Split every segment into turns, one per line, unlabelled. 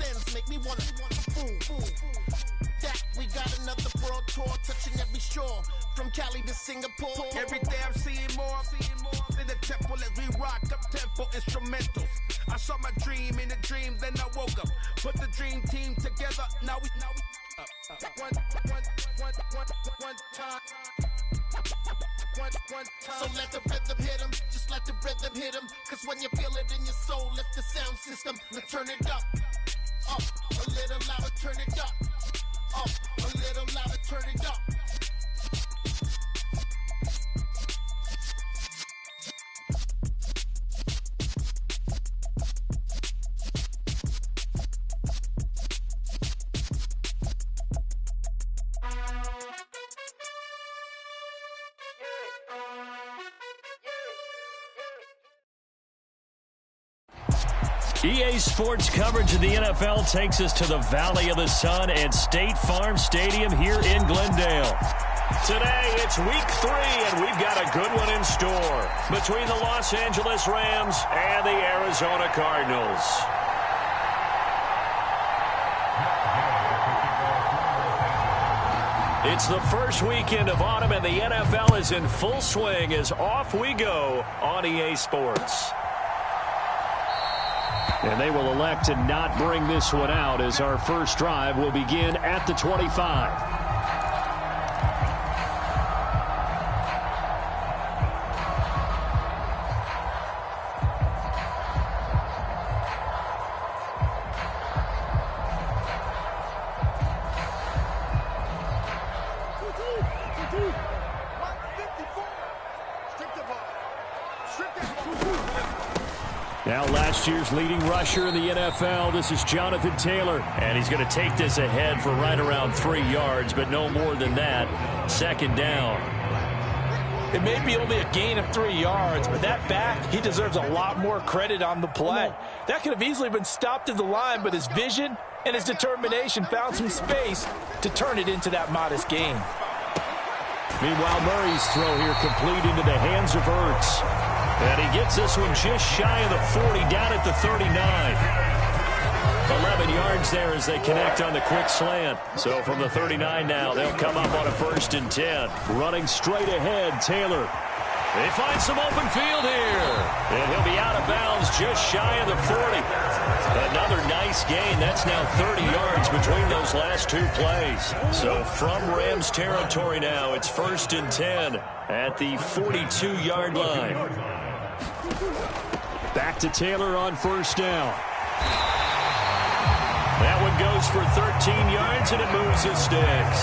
lens make me wanna boom. That we got another world tour touching every shore from Cali to Singapore.
Every day I'm seeing more in the temple as we rock up tempo instrumentals. I saw my dream in a dream, then I woke up. Put the dream team together. Now we one time.
So let the rhythm hit 'em, just let the rhythm hit 'em. Cause when you feel it in your soul, lift the sound system. Now turn it up, a little louder, turn it up, a little louder, turn it up.
EA Sports coverage of the NFL takes us to the Valley of the Sun at State Farm Stadium here in Glendale. Today, it's week 3, and we've got a good one in store between the Los Angeles Rams and the Arizona Cardinals. It's the first weekend of autumn, and the NFL is in full swing as off we go on EA Sports. And they will elect to not bring this one out as our first drive will begin at the 25. Now last year's leading rusher in the NFL, this is Jonathan Taylor. And he's going to take this ahead for right around 3 yards, but no more than that. Second down.
It may be only a gain of 3 yards, but that back, he deserves a lot more credit on the play. That could have easily been stopped at the line, but his vision and his determination found some space to turn it into that modest gain.
Meanwhile, Murray's throw here complete into the hands of Ertz. And he gets this one just shy of the 40, down at the 39. 11 yards there as they connect on the quick slant. So from the 39 now, they'll come up on a 1st and 10. Running straight ahead, Taylor. They find some open field here. And he'll be out of bounds just shy of the 40. Another nice gain. That's now 30 yards between those last 2 plays. So from Rams territory now, it's 1st and 10 at the 42-yard line. Back to Taylor on 1st down. That one goes for 13 yards, and it moves his sticks.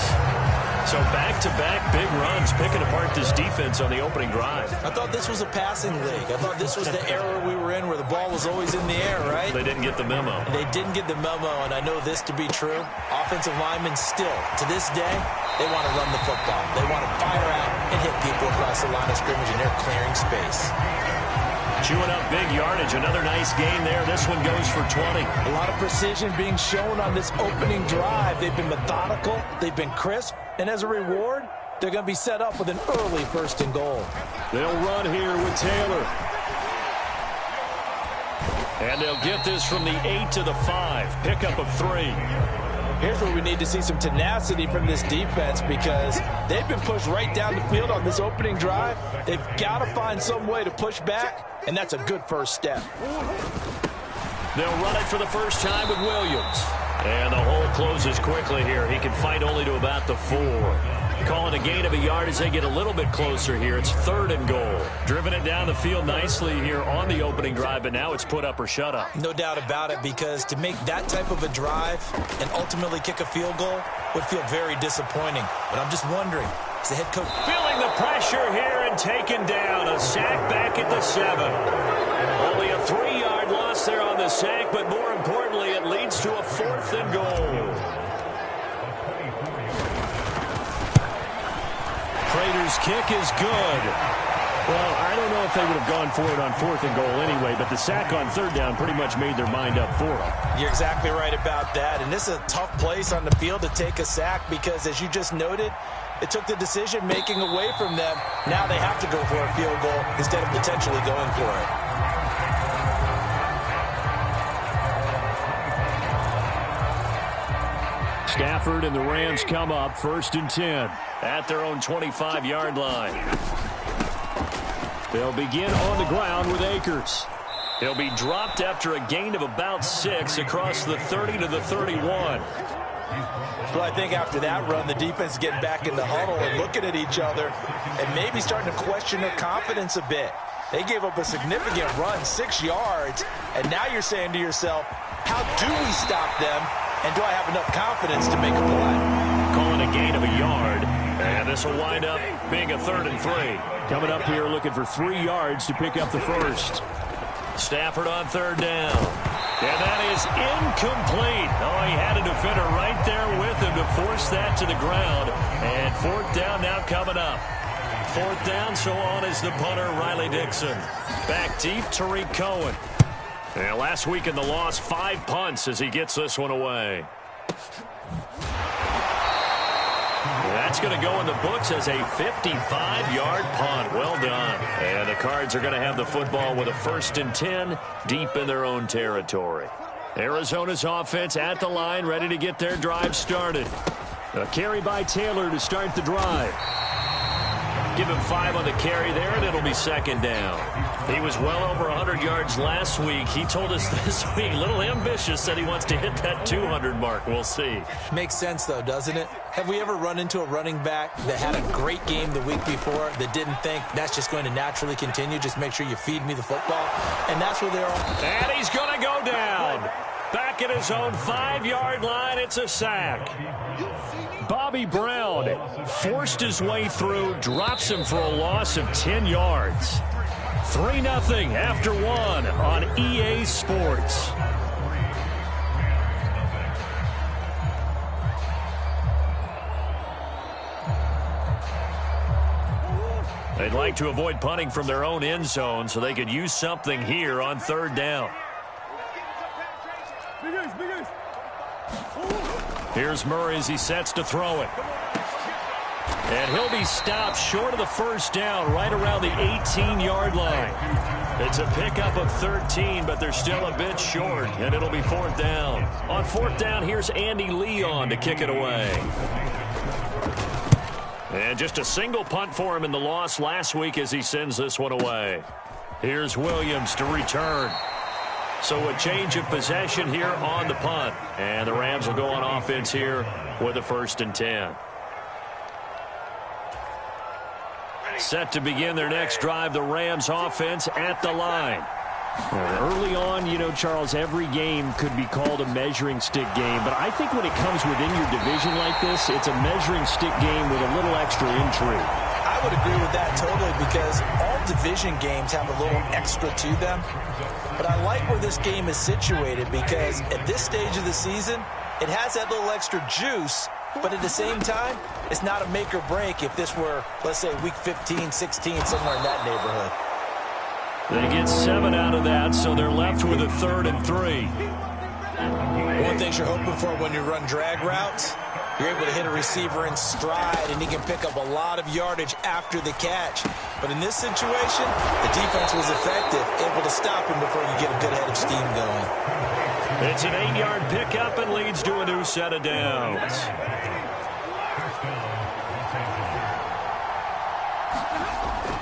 So back-to-back big runs, picking apart this defense on the opening drive.
I thought this was a passing league. I thought this was the era we were in where the ball was always in the air, right?
They didn't get the memo.
They didn't get the memo, and I know this to be true. Offensive linemen still, to this day, they want to run the football. They want to fire out and hit people across the line of scrimmage, and they're clearing space.
Chewing up big yardage. Another nice gain there. This one goes for 20.
A lot of precision being shown on this opening drive. They've been methodical. They've been crisp. And as a reward, they're going to be set up with an early 1st and goal.
They'll run here with Taylor. And they'll get this from the 8 to the 5. Pickup of 3.
Here's where we need to see some tenacity from this defense because they've been pushed right down the field on this opening drive. They've got to find some way to push back, and that's a good first step.
They'll run it for the first time with Williams. And the hole closes quickly here. He can fight only to about the 4. Calling a gain of a yard as they get a little bit closer here. It's 3rd and goal. Driven it down the field nicely here on the opening drive, but now it's put up or shut up.
No doubt about it, because to make that type of a drive and ultimately kick a field goal would feel very disappointing. But I'm just wondering, is the head coach
feeling the pressure here and taken down? A sack back at the 7. Only a 3-yard loss there on the sack, but more importantly, it leads to a 4th and goal. Prater's kick is good. Well, I don't know if they would have gone for it on 4th and goal anyway, but the sack on 3rd down pretty much made their mind up for them.
You're exactly right about that, and this is a tough place on the field to take a sack because, as you just noted, it took the decision-making away from them. Now they have to go for a field goal instead of potentially going for it.
Stafford and the Rams come up 1st and 10 at their own 25-yard line. They'll begin on the ground with Akers. He'll be dropped after a gain of about 6 across the 30 to the 31.
Well, I think after that run, the defense is getting back in the huddle and looking at each other and maybe starting to question their confidence a bit. They gave up a significant run, 6 yards, and now you're saying to yourself, how do we stop them, and do I have enough confidence to make a play?
Calling a gain of a yard, and this will wind up being a 3rd and 3. Coming up here looking for 3 yards to pick up the first. Stafford on 3rd down. And that is incomplete. Oh, he had a defender right there with him to force that to the ground. And 4th down now coming up. 4th down, so on is the punter, Riley Dixon. Back deep, Tariq Cohen. And last week in the loss, 5 punts as he gets this one away. That's going to go in the books as a 55-yard punt. Well done. And the Cards are going to have the football with a 1st and 10 deep in their own territory. Arizona's offense at the line, ready to get their drive started. A carry by Taylor to start the drive. Give him 5 on the carry there, and it'll be 2nd down. He was well over 100 yards last week. He told us this week, a little ambitious, said he wants to hit that 200 mark. We'll see.
Makes sense, though, doesn't it? Have we ever run into a running back that had a great game the week before that didn't think that's just going to naturally continue? Just make sure you feed me the football. And that's where they're all.
And he's going to go down. Back at his own 5-yard line, it's a sack. Bobby Brown forced his way through, drops him for a loss of 10 yards. 3-0 after 1 on EA Sports. They'd like to avoid punting from their own end zone so they could use something here on 3rd down. Here's Murray as he sets to throw it. And he'll be stopped short of the 1st down right around the 18-yard line. It's a pickup of 13, but they're still a bit short, and it'll be 4th down. On 4th down, here's Andy Leon to kick it away. And just a single punt for him in the loss last week as he sends this one away. Here's Williams to return. So a change of possession here on the punt. And the Rams will go on offense here with a 1st and 10. Set to begin their next drive, the Rams offense at the line.
Early on, you know, Charles, every game could be called a measuring stick game. But I think when it comes within your division like this, it's a measuring stick game with a little extra intrigue.
I would agree with that totally because all division games have a little extra to them. But I like where this game is situated because at this stage of the season, it has that little extra juice. But at the same time, it's not a make or break if this were, let's say, week 15, 16, somewhere in that neighborhood.
They get 7 out of that, so they're left with a 3rd and 3.
One thing you're hoping for when you run drag routes, you're able to hit a receiver in stride, and he can pick up a lot of yardage after the catch. But in this situation, the defense was effective, able to stop him before you get a good head of steam going.
It's an 8-yard pickup and leads to a new set of downs.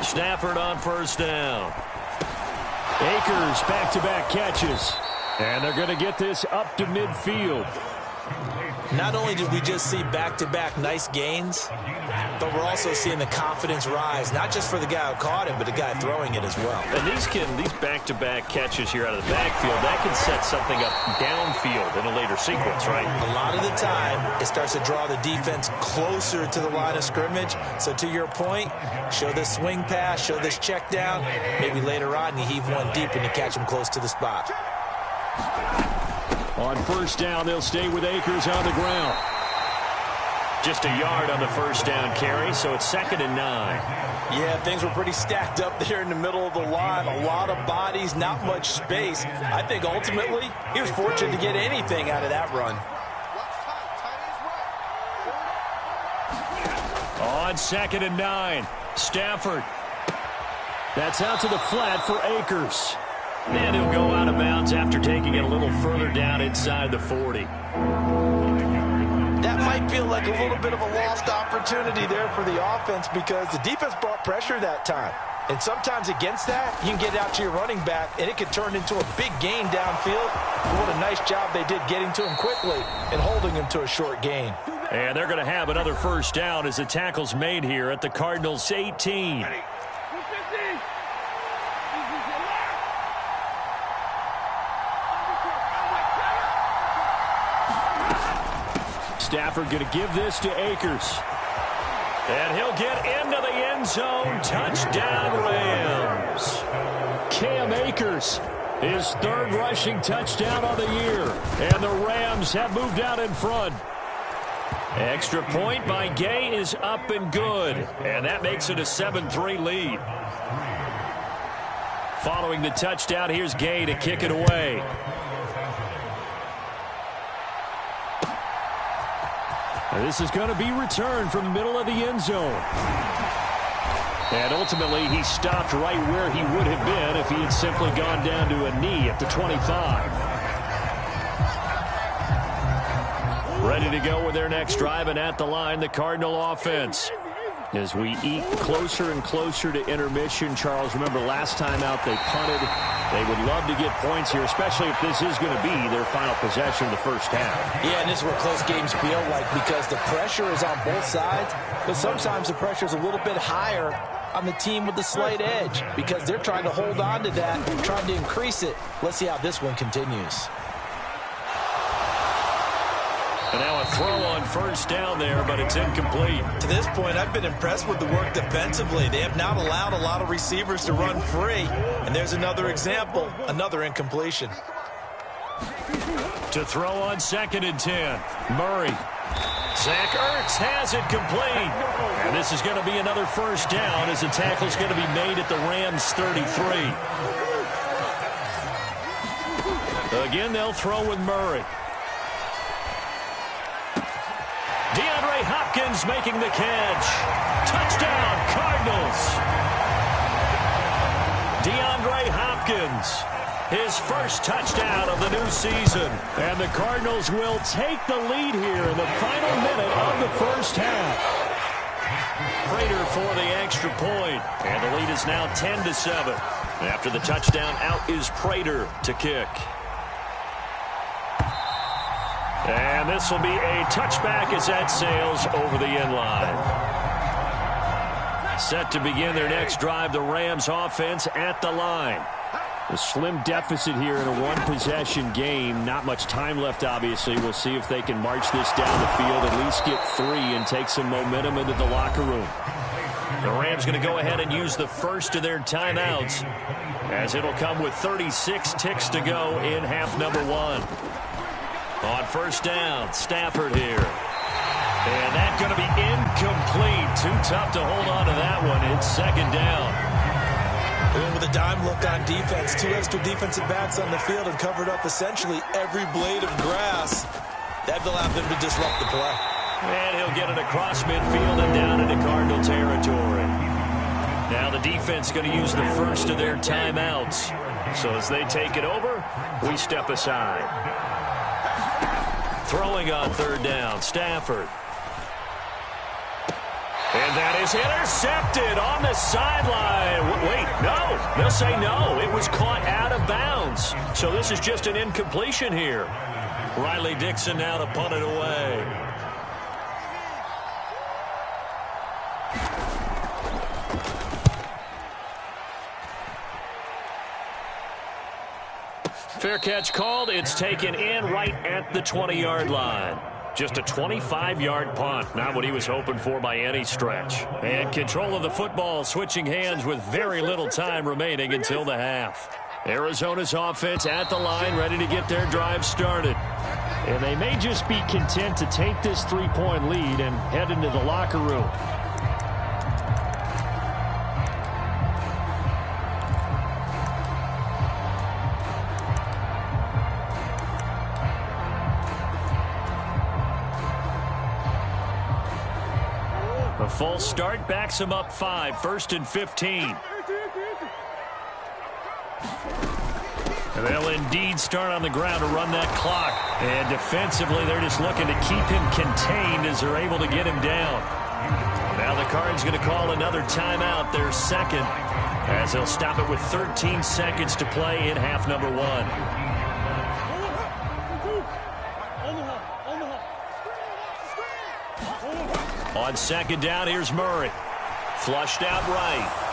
Stafford on 1st down.
Akers back-to-back catches. And they're going to get this up to midfield.
Not only did we just see back-to-back nice gains, but we're also seeing the confidence rise, not just for the guy who caught it, but the guy throwing it as well.
And these back-to-back catches here out of the backfield, that can set something up downfield in a later sequence, right?
A lot of the time, it starts to draw the defense closer to the line of scrimmage. So to your point, show this swing pass, show this check down. Maybe later on you heave one deep and you catch him close to the spot.
On 1st down, they'll stay with Akers on the ground.
Just a yard on the 1st down carry, so it's 2nd and 9.
Yeah, things were pretty stacked up there in the middle of the line. A lot of bodies, not much space. I think ultimately he was fortunate to get anything out of that run.
On 2nd and 9, Stafford.
That's out to the flat for Akers.
And he'll go out of bounds after taking it a little further down inside the 40.
That might feel like a little bit of a lost opportunity there for the offense because the defense brought pressure that time. And sometimes against that, you can get out to your running back, and it could turn into a big gain downfield. But what a nice job they did getting to him quickly and holding him to a short gain.
And they're going to have another first down as the tackle's made here at the Cardinals' 18. Stafford going to give this to Akers. And he'll get into the end zone. Touchdown, Rams. Cam Akers, his third rushing touchdown of the year. And the Rams have moved out in front. Extra point by Gay is up and good. And that makes it a 7-3 lead. Following the touchdown, here's Gay to kick it away. This is going to be returned from the middle of the end zone. And ultimately, he stopped right where he would have been if he had simply gone down to a knee at the 25. Ready to go with their next drive, and at the line, the Cardinal offense. As we eat closer and closer to intermission, Charles, remember last time out they punted. They would love to get points here, especially if this is going to be their final possession of the first half.
Yeah, and this is where close games feel like because the pressure is on both sides, but sometimes the pressure is a little bit higher on the team with the slight edge because they're trying to hold on to that, trying to increase it. Let's see how this one continues.
And now a throw on first down there, but it's incomplete.
To this point, I've been impressed with the work defensively. They have not allowed a lot of receivers to run free. And there's another example, another incompletion.
To throw on 2nd and 10, Murray. Zach Ertz has it complete. And this is going to be another first down as the tackle's going to be made at the Rams' 33. Again, they'll throw with Murray. DeAndre Hopkins making the catch. Touchdown, Cardinals. DeAndre Hopkins, his first touchdown of the new season. And the Cardinals will take the lead here in the final minute of the first half. Prater for the extra point. And the lead is now 10-7. After the touchdown, out is Prater to kick. And this will be a touchback as that sails over the end line. Set to begin their next drive, the Rams offense at the line. A slim deficit here in a one-possession game. Not much time left, obviously. We'll see if they can march this down the field, at least get 3 and take some momentum into the locker room. The Rams going to go ahead and use the first of their timeouts, as it'll come with 36 ticks to go in half number 1. On first down, Stafford here. And that's going to be incomplete. Too tough to hold on to that one. It's 2nd down.
And with a dime look on defense, 2 extra defensive backs on the field and covered up essentially every blade of grass. That allowed them to disrupt the play.
And he'll get it across midfield and down into Cardinal territory. Now the defense going to use the first of their timeouts. So as they take it over, we step aside. Throwing on 3rd down, Stafford. And that is intercepted on the sideline. Wait, no. They'll say no. It was caught out of bounds. So this is just an incompletion here. Riley Dixon now to punt it away. Fair catch called. It's taken in right at the 20-yard line. Just a 25-yard punt. Not what he was hoping for by any stretch. And control of the football switching hands with very little time remaining until the half. Arizona's offense at the line, ready to get their drive started. And they may just be content to take this 3-point lead and head into the locker room. A false start backs him up 5, 1st and 15. And they'll indeed start on the ground to run that clock. And defensively, they're just looking to keep him contained as they're able to get him down. Now the Cards going to call another timeout, their second, as they'll stop it with 13 seconds to play in half number 1. On second down, here's Murray. Flushed out right.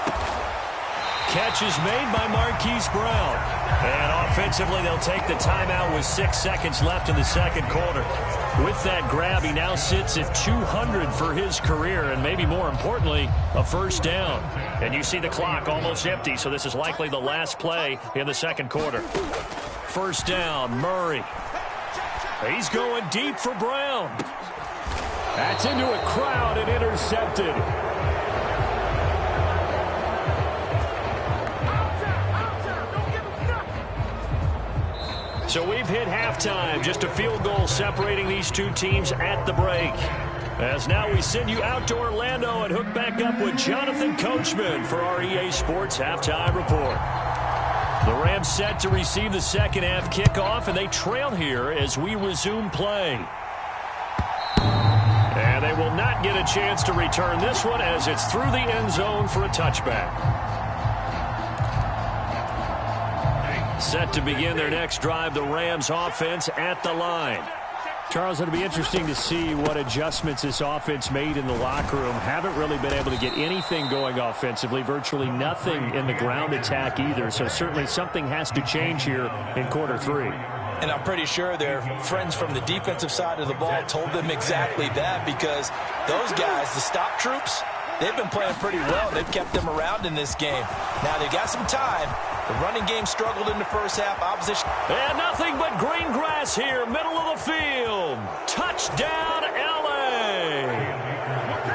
Catch is made by Marquise Brown. And offensively, they'll take the timeout with 6 seconds left in the second quarter. With that grab, he now sits at 200 for his career, and maybe more importantly, a first down. And you see the clock almost empty, so this is likely the last play in the second quarter. First down, Murray. He's going deep for Brown. That's into a crowd and intercepted. So we've hit halftime. Just a field goal separating these two teams at the break. As now we send you out to Orlando and hook back up with Jonathan Coachman for our EA Sports Halftime Report. The Rams set to receive the second half kickoff, and they trail here as we resume play. And they will not get a chance to return this one as it's through the end zone for a touchback. Set to begin their next drive, the Rams offense at the line. Charles, it'll be interesting to see what adjustments this offense made in the locker room. Haven't really been able to get anything going offensively, virtually nothing in the ground attack either. So certainly something has to change here in quarter 3.
And I'm pretty sure their friends from the defensive side of the ball told them exactly that, because those guys, the stop troops, they've been playing pretty well. They've kept them around in this game. Now they've got some time. The running game struggled in the first half. Opposition. And nothing but green grass here, middle of the field. Touchdown, L.A.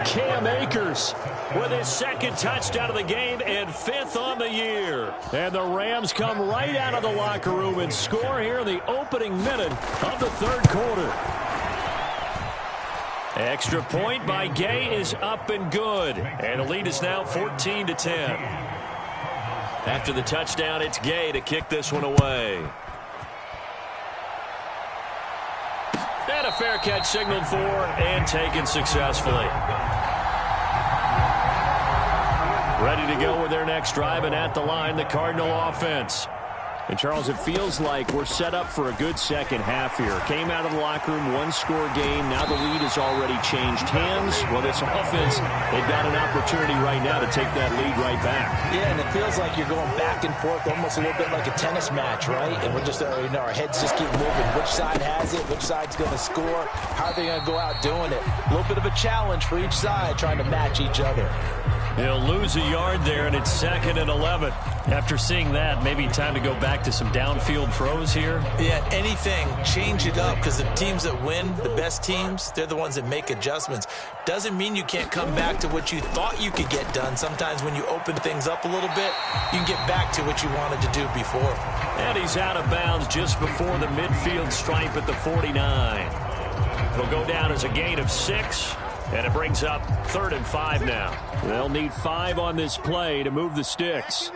Cam Akers with his second touchdown of the game and 5th on the year. And the Rams come right out of the locker room and score here in the opening minute of the third quarter. Extra point by Gay is up and good. And the lead is now 14-10. After the touchdown, it's Gay to kick this one away. And a fair catch signaled for and taken successfully. Ready to go with their next drive, and at the line, the Cardinal offense. And, Charles, it feels like we're set up for a good second half here. Came out of the locker room, one-score game. Now the lead has already changed hands. Well, this offense, they've got an opportunity right now to take that lead right back. Yeah, and it feels like you're going back and forth, almost a little bit like a tennis match, right? And we're just, our heads just keep moving. Which side has it? Which side's going to score? How are they going to go out doing it? A little bit of a challenge for each side, trying to match each other. He'll lose a yard there, and it's 2nd and 11. After seeing that, maybe time to go back to some downfield throws here. Yeah, anything. Change it up, because the teams that win, the best teams, they're the ones that make adjustments. Doesn't mean you can't come back to what you thought you could get done. Sometimes when you open things up a little bit, you can get back to what you wanted to do before. And he's out of bounds just before the midfield stripe at the 49. It'll go down as a gain of 6. And it brings up 3rd and 5 now. They'll need 5 on this play to move the sticks.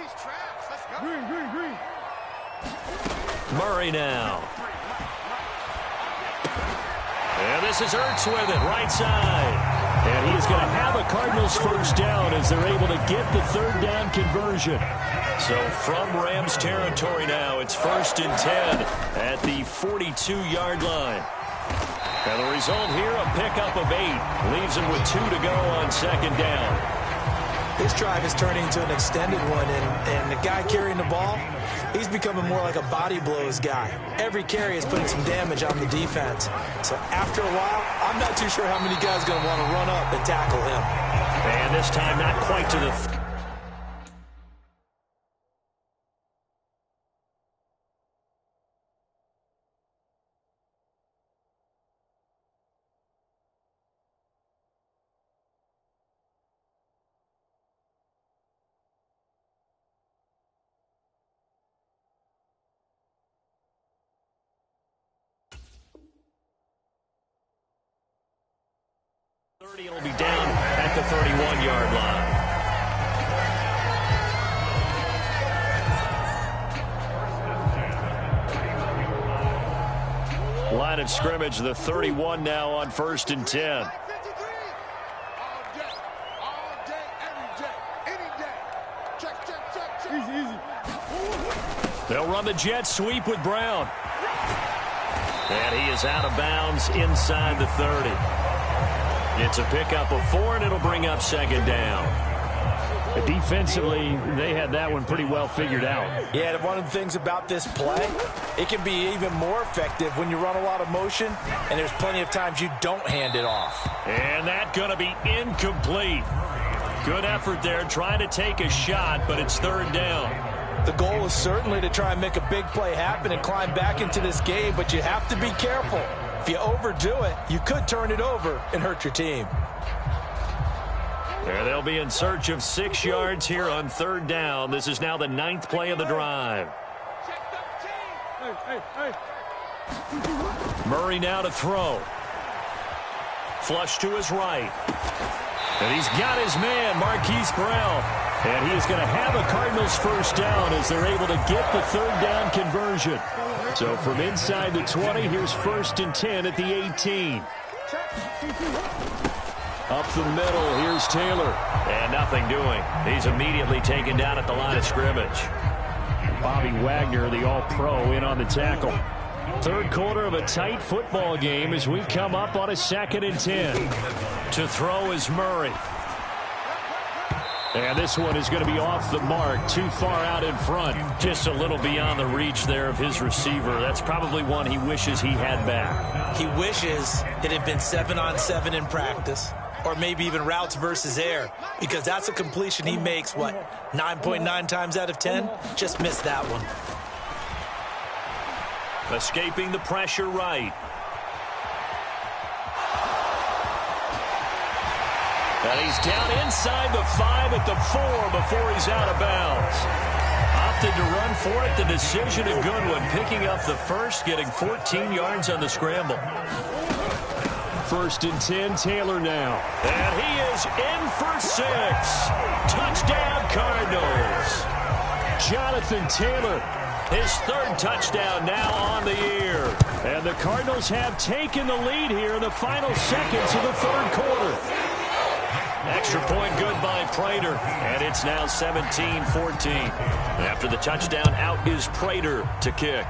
Murray now. And this is Ertz with it, right side. And he's going to have a Cardinals first down as they're able to get the 3rd down conversion. So from Rams territory now, it's 1st and 10 at the 42-yard line. And the result here, a pickup of 8. Leaves him with 2 to go on 2nd down. This drive is turning into an extended one, and the guy carrying the ball, he's becoming more like a body blows guy. Every carry is putting some damage on the defense. So after a while, I'm not too sure how many guys are going to want to run up and tackle him. And this time, not quite to the... It'll be down at the 31-yard line.
line of scrimmage. The 31 now on 1st and 10. They'll run the jet sweep with Brown. And he is out of bounds inside the 30. It's a pickup of 4, and it'll bring up 2nd down.
Defensively, they had that one pretty well figured out.
Yeah, one of the things about this play, it can be even more effective when you run a lot of motion, and there's plenty of times you don't hand it off.
And that's going to be incomplete. Good effort there, trying to take a shot, but it's 3rd down.
The goal is certainly to try and make a big play happen and climb back into this game, but you have to be careful. If you overdo it, you could turn it over and hurt your team.
There they'll be in search of 6 yards here on 3rd down. This is now the 9th play of the drive. Murray now to throw. Flush to his right. And he's got his man, Marquise Brown. And he is going to have a Cardinals 1st down as they're able to get the 3rd down conversion. So from inside the 20, here's 1st and 10 at the 18. Up the middle, here's Taylor. And nothing doing. He's immediately taken down at the line of scrimmage.
Bobby Wagner, the all-pro, in on the tackle. 3rd quarter of a tight football game as we come up on a 2nd and 10. To throw is Murray. And this one is going to be off the mark, too far out in front.
Just a little beyond the reach there of his receiver. That's probably one he wishes he had back.
He wishes it had been 7-on-7 in practice, or maybe even routes versus air, because that's a completion he makes, 9.9 times out of 10? Just missed that one.
Escaping the pressure right. And he's down inside the 5 at the 4 before he's out of bounds. Opted to run for it. The decision, a good one. Picking up the 1st, getting 14 yards on the scramble.
1st and 10, Taylor now.
And he is in for 6. Touchdown, Cardinals.
Jonathan Taylor.
His 3rd touchdown now on the year.
And the Cardinals have taken the lead here in the final seconds of the 3rd quarter.
Extra point good by Prater, and it's now 17-14. After the touchdown, out is Prater to kick.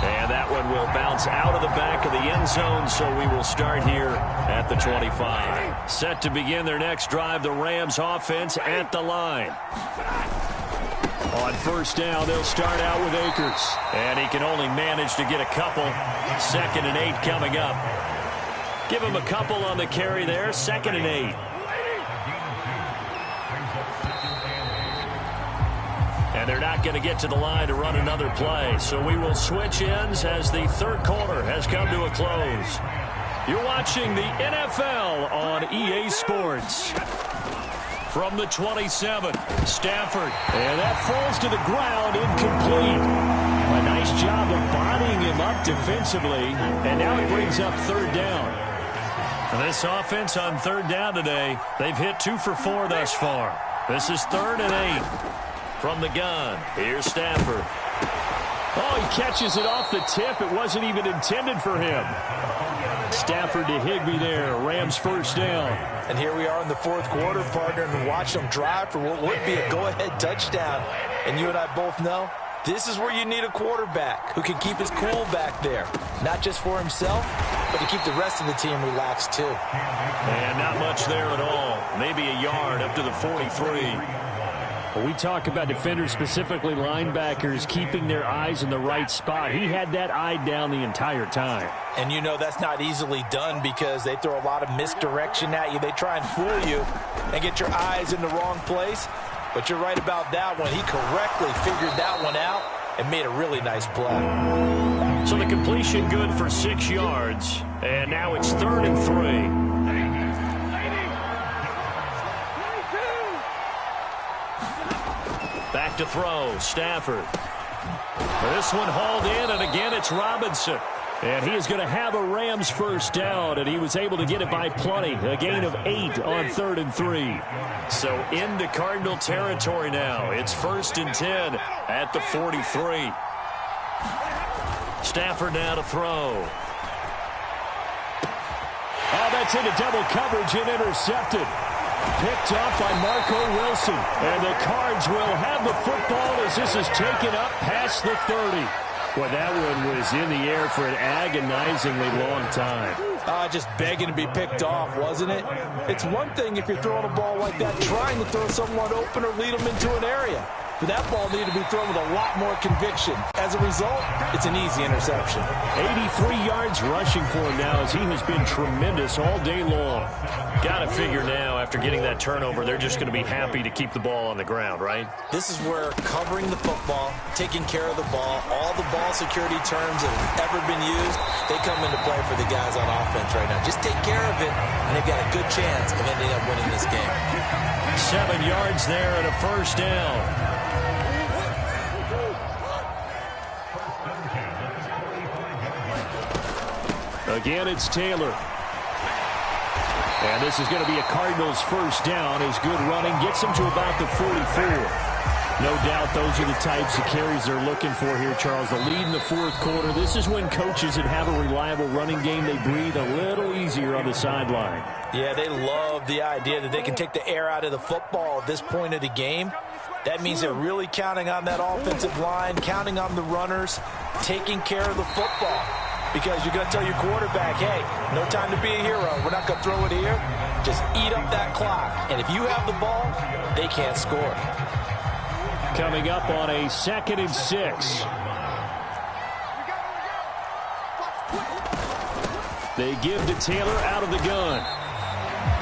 And that one will bounce out of the back of the end zone, so we will start here at the 25. Set to begin their next drive, the Rams offense at the line.
On 1st down, they'll start out with Akers.
And he can only manage to get a couple. 2nd and 8 coming up. Give him a couple on the carry there. 2nd and 8. And they're not going to get to the line to run another play. So we will switch ends as the 3rd quarter has come to a close. You're watching the NFL on EA Sports. From the 27, Stafford.
And that falls to the ground, incomplete. A nice job of bodying him up defensively. And now it brings up 3rd down.
This offense on 3rd down today, they've hit 2 for 4 thus far. This is 3rd and 8 from the gun. Here's Stafford.
Oh, he catches it off the tip. It wasn't even intended for him. Stafford to Higbee there. Rams 1st down.
And here we are in the 4th quarter, partner, and watch them drive for what would be a go-ahead touchdown. And you and I both know this is where you need a quarterback who can keep his cool back there. Not just for himself, but to keep the rest of the team relaxed too.
And not much there at all. Maybe a yard up to the 43.
Well, we talk about defenders, specifically linebackers, keeping their eyes in the right spot. He had that eye down the entire time.
And you know that's not easily done because they throw a lot of misdirection at you. They try and fool you and get your eyes in the wrong place. But you're right about that one. He correctly figured that one out and made a really nice play.
So the completion good for 6 yards. And now it's 3rd and 3. Back to throw, Stafford. This one hauled in, and again it's Robinson.
And he is going to have a Rams 1st down, and he was able to get it by plenty. A gain of 8 on 3rd and 3.
So into Cardinal territory now. It's 1st and 10 at the 43. Stafford now to throw.
Oh, that's into double coverage and intercepted. Picked off by Marco Wilson. And the Cards will have the football as this is taken up past the 30. Well, that one was in the air for an agonizingly long time.
Just begging to be picked off, wasn't it? It's one thing if you're throwing a ball like that, trying to throw someone open or lead them into an area. But that ball needed to be thrown with a lot more conviction. As a result, it's an easy interception.
83 yards rushing for him now as he has been tremendous all day long.
Got to figure now, after getting that turnover, they're just going to be happy to keep the ball on the ground, right?
This is where covering the football, taking care of the ball, all the ball security terms that have ever been used, they come into play for the guys on offense right now. Just take care of it, and they've got a good chance of ending up winning this game.
7 yards there and a first down.
Again, it's Taylor. And this is going to be a Cardinals first down. His good running gets him to about the 44. No doubt those are the types of carries they're looking for here, Charles. The lead in the fourth quarter. This is when coaches that have a reliable running game, they breathe a little easier on the sideline.
Yeah, they love the idea that they can take the air out of the football at this point of the game. That means they're really counting on that offensive line, counting on the runners, taking care of the football. Because you're going to tell your quarterback, hey, no time to be a hero. We're not going to throw it here. Just eat up that clock. And if you have the ball, they can't score.
Coming up on a 2nd and 6. They give to Taylor out of the gun.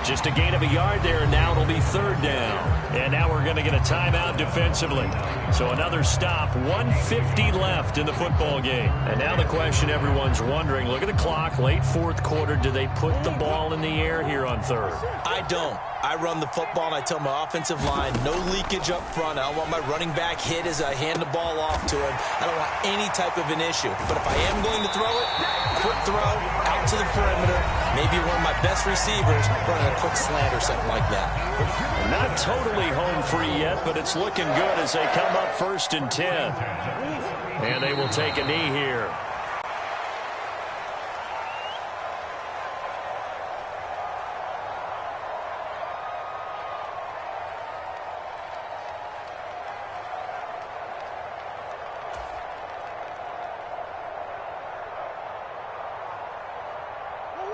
Just a gain of a yard there, and now it'll be 3rd down. And now we're going to get a timeout defensively. So another stop, 1:50 left in the football game. And now the question everyone's wondering, look at the clock, late fourth quarter, do they put the ball in the air here on 3rd?
I don't. I run the football, and I tell my offensive line, no leakage up front. I don't want my running back hit as I hand the ball off to him. I don't want any type of an issue. But if I am going to throw it, quick throw, out to the perimeter, maybe one of my best receivers running a quick slant or something like that.
Not totally home free yet, but it's looking good as they come up 1st and 10. And they will take a knee here.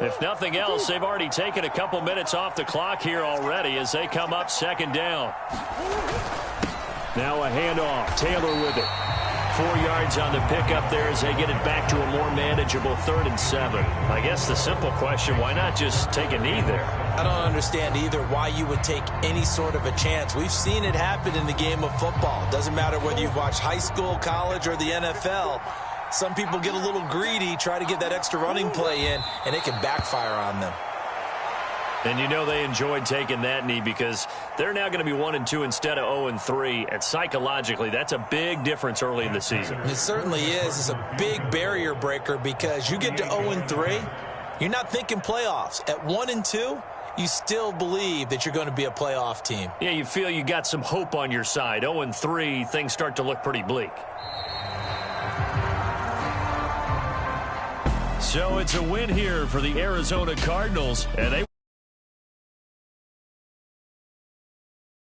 If nothing else, they've already taken a couple minutes off the clock here already as they come up 2nd down.
Now a handoff. Taylor with it.
4 yards on the pickup there as they get it back to a more manageable 3rd and 7. I guess the simple question, why not just take a knee there?
I don't understand either why you would take any sort of a chance. We've seen it happen in the game of football. Doesn't matter whether you've watched high school, college, or the NFL. Some people get a little greedy, try to get that extra running play in, and it can backfire on them.
And you know they enjoyed taking that knee because they're now going to be 1-2 instead of 0-3. And psychologically, that's a big difference early in the season.
It certainly is. It's a big barrier breaker because you get to 0-3, you're not thinking playoffs. At 1-2, you still believe that you're going to be a playoff team.
Yeah, you feel you got some hope on your side. 0-3, things start to look pretty bleak. So it's a win here for the Arizona Cardinals, and they